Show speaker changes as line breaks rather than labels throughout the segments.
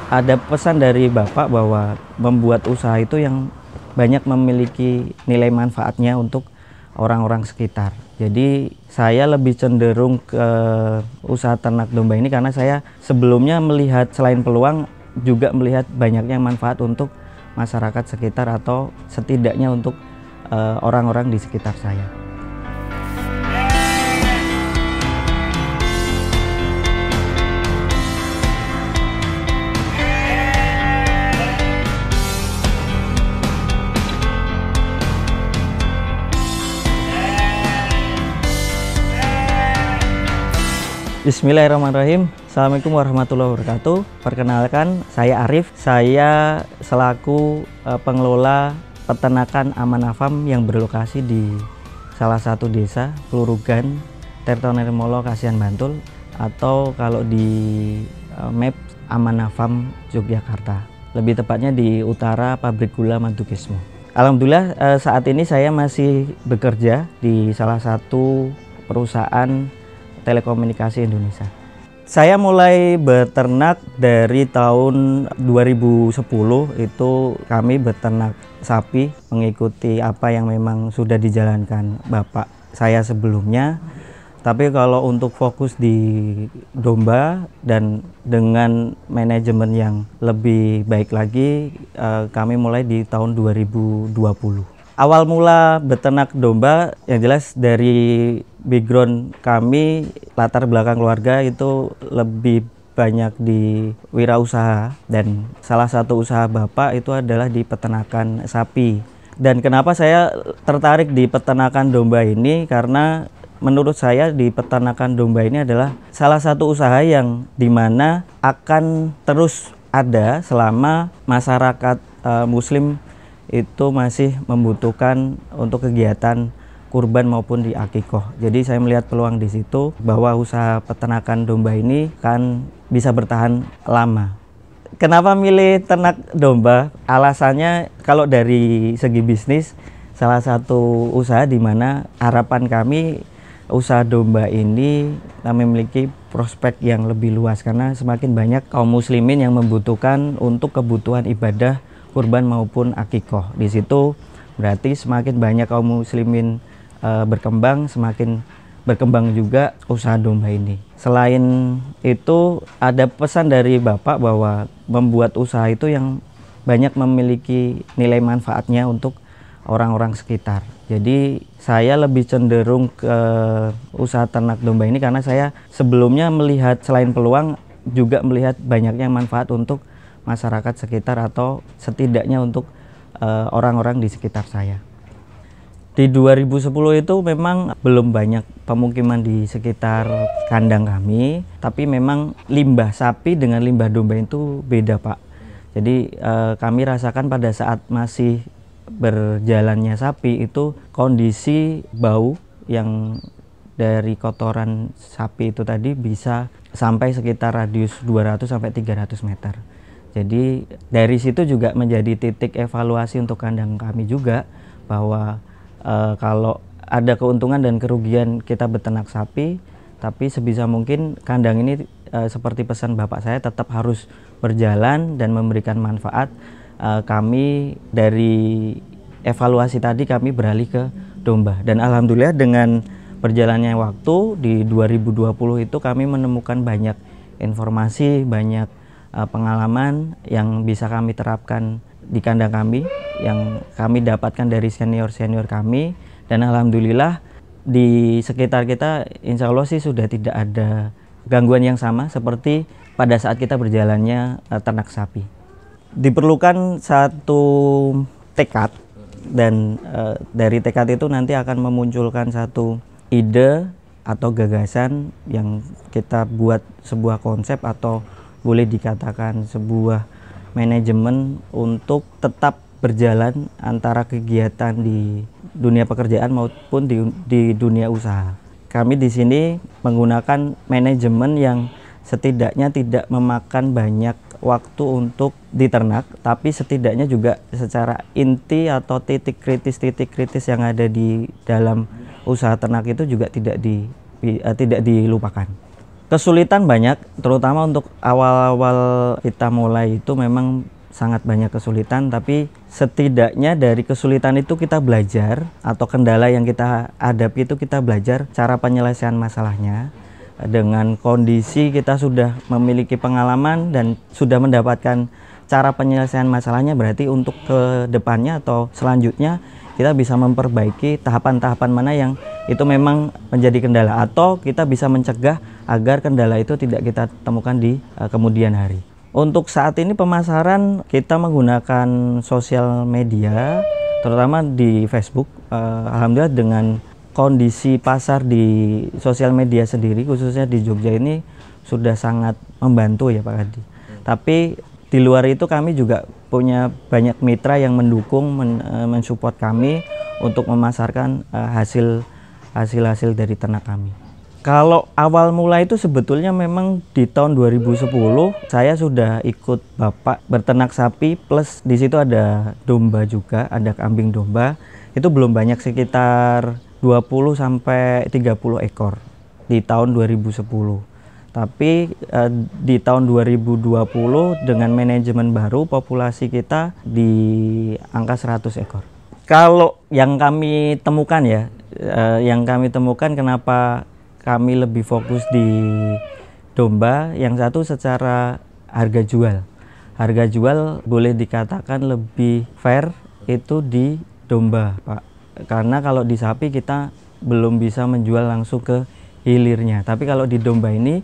Ada pesan dari Bapak bahwa membuat usaha itu yang banyak memiliki nilai manfaatnya untuk orang-orang sekitar. Jadi saya lebih cenderung ke usaha ternak domba ini karena saya sebelumnya melihat selain peluang juga melihat banyaknya manfaat untuk masyarakat sekitar atau setidaknya untuk orang-orang di sekitar saya. Bismillahirrahmanirrahim. Assalamualaikum warahmatullahi wabarakatuh. Perkenalkan, saya Arif. Saya selaku pengelola peternakan Amanah Farm yang berlokasi di salah satu desa Klurugan, Tirtonirmolo, Kasihan, Bantul, atau kalau di map Amanah Farm Yogyakarta. Lebih tepatnya di utara pabrik gula Madukismo. Alhamdulillah saat ini saya masih bekerja di salah satu perusahaan telekomunikasi Indonesia. Saya mulai beternak dari tahun 2010, itu kami beternak sapi mengikuti apa yang memang sudah dijalankan bapak saya sebelumnya. Tapi kalau untuk fokus di domba dan dengan manajemen yang lebih baik lagi, kami mulai di tahun 2020. Awal mula beternak domba yang jelas dari background kami, latar belakang keluarga itu lebih banyak di wirausaha, dan salah satu usaha bapak itu adalah di peternakan sapi. Dan kenapa saya tertarik di peternakan domba ini, karena menurut saya di peternakan domba ini adalah salah satu usaha yang dimana akan terus ada selama masyarakat muslim itu masih membutuhkan untuk kegiatan kurban maupun di akikoh. Jadi saya melihat peluang di situ bahwa usaha peternakan domba ini kan bisa bertahan lama. Kenapa milih ternak domba? Alasannya kalau dari segi bisnis, salah satu usaha di mana harapan kami usaha domba ini memiliki prospek yang lebih luas karena semakin banyak kaum muslimin yang membutuhkan untuk kebutuhan ibadah kurban maupun akikoh. Di situ berarti semakin banyak kaum muslimin berkembang, semakin berkembang juga usaha domba ini. Selain itu ada pesan dari Bapak bahwa membuat usaha itu yang banyak memiliki nilai manfaatnya untuk orang-orang sekitar. Jadi saya lebih cenderung ke usaha ternak domba ini karena saya sebelumnya melihat selain peluang juga melihat banyaknya manfaat untuk masyarakat sekitar atau setidaknya untuk orang-orang di sekitar saya. Di 2010 itu memang belum banyak pemukiman di sekitar kandang kami, tapi memang limbah sapi dengan limbah domba itu beda, Pak. Jadi kami rasakan pada saat masih berjalannya sapi itu kondisi bau yang dari kotoran sapi itu tadi bisa sampai sekitar radius 200 sampai 300 meter. Jadi dari situ juga menjadi titik evaluasi untuk kandang kami juga bahwa kalau ada keuntungan dan kerugian kita beternak sapi, tapi sebisa mungkin kandang ini seperti pesan bapak saya tetap harus berjalan dan memberikan manfaat. Kami dari evaluasi tadi kami beralih ke domba, dan alhamdulillah dengan berjalannya waktu di 2020 itu kami menemukan banyak informasi, banyak pengalaman yang bisa kami terapkan di kandang kami, yang kami dapatkan dari senior-senior kami, dan alhamdulillah di sekitar kita insya Allah sih sudah tidak ada gangguan yang sama seperti pada saat kita berjalannya ternak sapi. Diperlukan satu tekad, dan dari tekad itu nanti akan memunculkan satu ide atau gagasan yang kita buat sebuah konsep atau boleh dikatakan sebuah manajemen untuk tetap berjalan antara kegiatan di dunia pekerjaan maupun di dunia usaha. Kami di sini menggunakan manajemen yang setidaknya tidak memakan banyak waktu untuk diternak, tapi setidaknya juga secara inti atau titik kritis yang ada di dalam usaha ternak itu juga tidak dilupakan. Kesulitan banyak, terutama untuk awal-awal kita mulai itu memang sangat banyak kesulitan, tapi setidaknya dari kesulitan itu kita belajar, atau kendala yang kita hadapi itu kita belajar cara penyelesaian masalahnya. Dengan kondisi kita sudah memiliki pengalaman dan sudah mendapatkan cara penyelesaian masalahnya, berarti untuk ke depannya atau selanjutnya kita bisa memperbaiki tahapan-tahapan mana yang itu memang menjadi kendala, atau kita bisa mencegah agar kendala itu tidak kita temukan di kemudian hari. Untuk saat ini pemasaran kita menggunakan sosial media, terutama di Facebook. Alhamdulillah dengan kondisi pasar di sosial media sendiri, khususnya di Jogja ini sudah sangat membantu ya Pak Hadi. Tapi di luar itu kami juga punya banyak mitra yang mendukung, mensupport kami untuk memasarkan hasil dari ternak kami. Kalau awal mulai itu sebetulnya memang di tahun 2010 saya sudah ikut bapak berternak sapi, plus di situ ada domba juga, ada kambing domba. Itu belum banyak, sekitar 20 sampai 30 ekor di tahun 2010. Tapi di tahun 2020 dengan manajemen baru populasi kita di angka 100 ekor. Kalau yang kami temukan ya, kenapa kami lebih fokus di domba, yang satu secara harga jual. Harga jual boleh dikatakan lebih fair itu di domba, Pak. Karena kalau di sapi kita belum bisa menjual langsung ke hilirnya. Tapi kalau di domba ini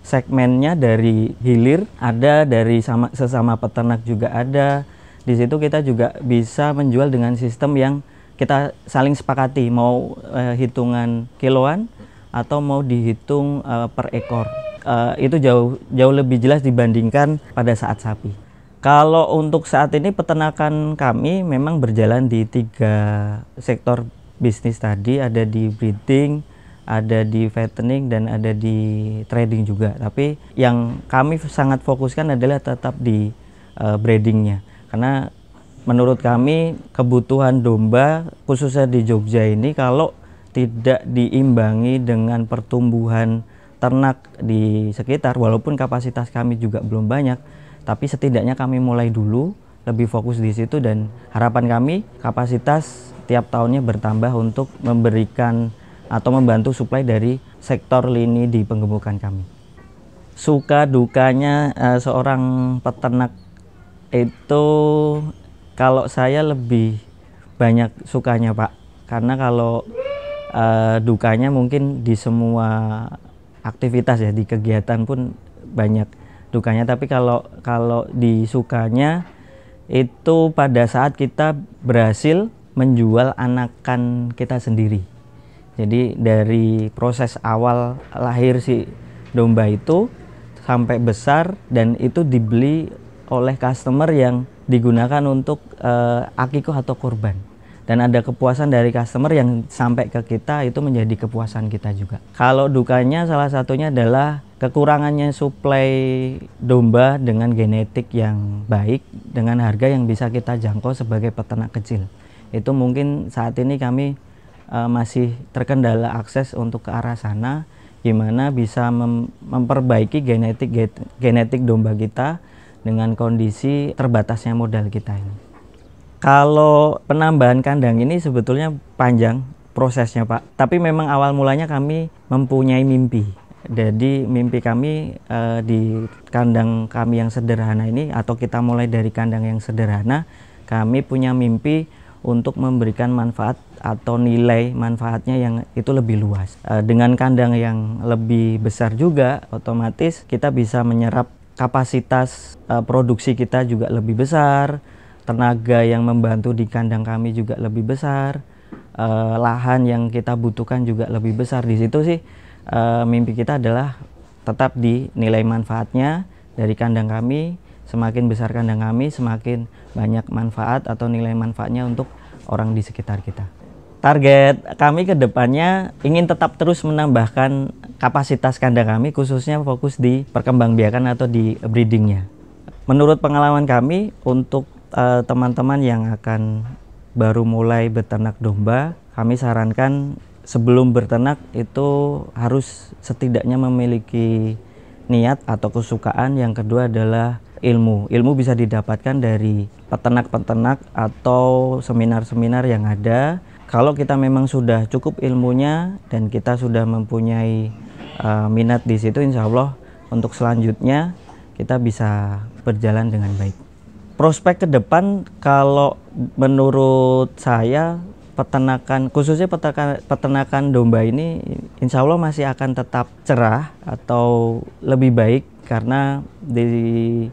segmennya dari hilir ada, dari sesama peternak juga ada. Di situ kita juga bisa menjual dengan sistem yang kita saling sepakati, mau hitungan kiloan atau mau dihitung per ekor. Itu jauh lebih jelas dibandingkan pada saat sapi. Kalau untuk saat ini peternakan kami memang berjalan di 3 sektor bisnis tadi, ada di breeding, ada di fattening, dan ada di trading juga. Tapi yang kami sangat fokuskan adalah tetap di breedingnya, karena menurut kami kebutuhan domba khususnya di Jogja ini kalau tidak diimbangi dengan pertumbuhan ternak di sekitar, walaupun kapasitas kami juga belum banyak, tapi setidaknya kami mulai dulu lebih fokus di situ, dan harapan kami kapasitas tiap tahunnya bertambah untuk memberikan atau membantu suplai dari sektor lini di penggemukan kami. Suka dukanya seorang peternak itu, kalau saya lebih banyak sukanya Pak, karena kalau dukanya mungkin di semua aktivitas ya, di kegiatan pun banyak dukanya. Tapi kalau di sukanya itu pada saat kita berhasil menjual anakan kita sendiri. Jadi dari proses awal lahir si domba itu sampai besar, dan itu dibeli oleh customer yang digunakan untuk akikah atau kurban. Dan ada kepuasan dari customer yang sampai ke kita, itu menjadi kepuasan kita juga. Kalau dukanya salah satunya adalah kekurangannya suplai domba dengan genetik yang baik, dengan harga yang bisa kita jangkau sebagai peternak kecil. Itu mungkin saat ini kami masih terkendala akses untuk ke arah sana, gimana bisa memperbaiki genetik domba kita dengan kondisi terbatasnya modal kita ini. Kalau penambahan kandang ini sebetulnya panjang prosesnya Pak, tapi memang awal mulanya kami mempunyai mimpi. Jadi mimpi kami di kandang kami yang sederhana ini, atau kita mulai dari kandang yang sederhana, kami punya mimpi untuk memberikan manfaat atau nilai manfaatnya yang itu lebih luas. Dengan kandang yang lebih besar juga, otomatis kita bisa menyerap kapasitas produksi kita juga lebih besar. Tenaga yang membantu di kandang kami juga lebih besar, lahan yang kita butuhkan juga lebih besar. Di situ sih mimpi kita adalah tetap di nilai manfaatnya dari kandang kami. Semakin besar kandang kami, semakin banyak manfaat atau nilai manfaatnya untuk orang di sekitar kita. Target kami ke depannya ingin tetap terus menambahkan kapasitas kandang kami, khususnya fokus di perkembangbiakan atau di breedingnya. Menurut pengalaman kami, untuk teman-teman yang akan baru mulai beternak domba, kami sarankan sebelum berternak itu harus setidaknya memiliki niat atau kesukaan. Yang kedua adalah ilmu. Ilmu bisa didapatkan dari peternak-peternak atau seminar-seminar yang ada. Kalau kita memang sudah cukup ilmunya dan kita sudah mempunyai minat di situ, insya Allah untuk selanjutnya kita bisa berjalan dengan baik. Prospek ke depan kalau menurut saya peternakan, khususnya peternakan domba ini insya Allah masih akan tetap cerah atau lebih baik, karena di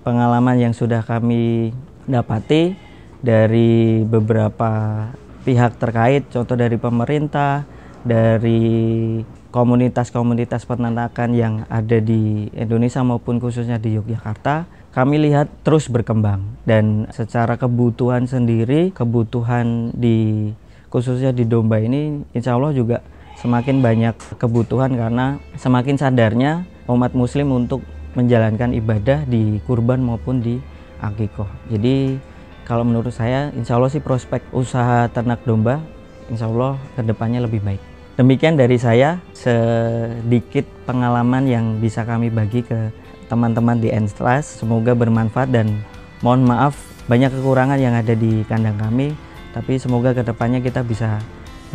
pengalaman yang sudah kami dapati dari beberapa pihak terkait, contoh dari pemerintah, dari komunitas-komunitas peternakan yang ada di Indonesia maupun khususnya di Yogyakarta, kami lihat terus berkembang. Dan secara kebutuhan sendiri, kebutuhan di khususnya di domba ini insya Allah juga semakin banyak kebutuhan, karena semakin sadarnya umat muslim untuk menjalankan ibadah di kurban maupun di akikoh. Jadi kalau menurut saya insya Allah sih prospek usaha ternak domba insya Allah kedepannya lebih baik. Demikian dari saya, sedikit pengalaman yang bisa kami bagi ke teman-teman di Entrust. Semoga bermanfaat dan mohon maaf banyak kekurangan yang ada di kandang kami, tapi semoga kedepannya kita bisa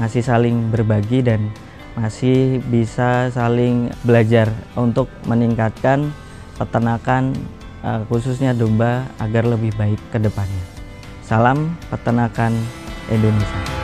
masih saling berbagi dan masih bisa saling belajar untuk meningkatkan peternakan khususnya domba agar lebih baik ke depannya. Salam peternakan Indonesia.